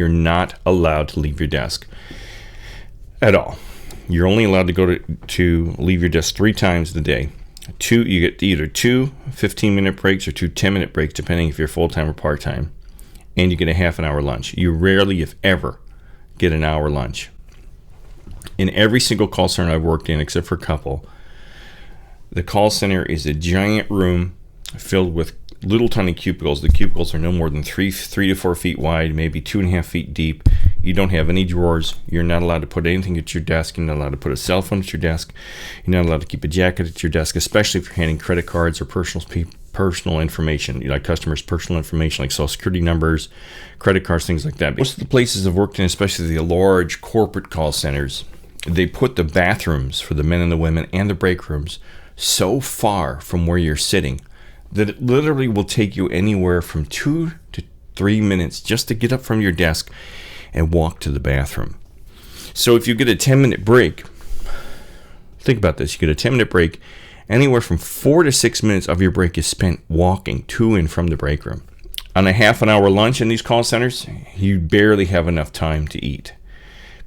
You're not allowed to leave your desk at all. You're only allowed to go to leave your desk 3 times a day. You get either 2 15-minute breaks or 2 10-minute breaks, depending if you're full-time or part-time. And you get a half an hour lunch. You rarely, if ever, get an hour lunch. In every single call center I've worked in, except for a couple, the call center is a giant room filled with little tiny cubicles. The cubicles are no more than 3 to 4 feet wide, maybe 2.5 feet deep. You don't have any drawers. You're not allowed to put anything at your desk. You're not allowed to put a cell phone at your desk. You're not allowed to keep a jacket at your desk, especially if you're handing credit cards or personal information, like customers' personal information, like social security numbers, credit cards, things like that. Most of the places I've worked in, especially the large corporate call centers, they put the bathrooms for the men and the women and the break rooms so far from where you're sitting that it literally will take you anywhere from 2 to 3 minutes just to get up from your desk and walk to the bathroom. So if you get a 10-minute break, think about this, you get a 10-minute break, anywhere from 4 to 6 minutes of your break is spent walking to and from the break room. On a half an hour lunch in these call centers, you barely have enough time to eat.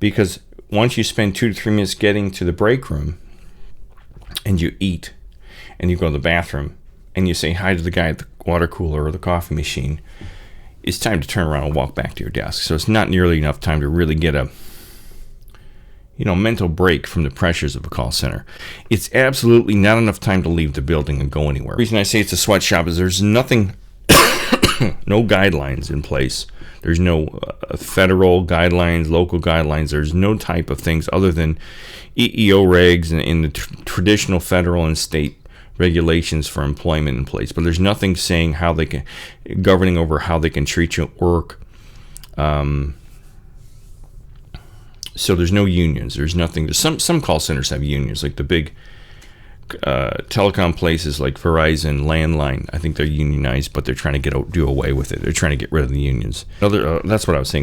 Because once you spend 2 to 3 minutes getting to the break room, and you eat, and you go to the bathroom, and you say hi to the guy at the water cooler or the coffee machine, it's time to turn around and walk back to your desk. So it's not nearly enough time to really get a mental break from the pressures of a call center. It's absolutely not enough time to leave the building and go anywhere. The reason I say it's a sweatshop is there's nothing, no guidelines in place. There's no federal guidelines, local guidelines. There's no type of things other than EEO regs and in the traditional federal and state regulations for employment in place. But there's nothing saying how they can, governing over how they can treat you at work. So there's no unions. There's nothing. Some call centers have unions, like the big telecom places like Verizon, Landline. I think they're unionized, but they're trying to do away with it. They're trying to get rid of the unions. That's what I was saying.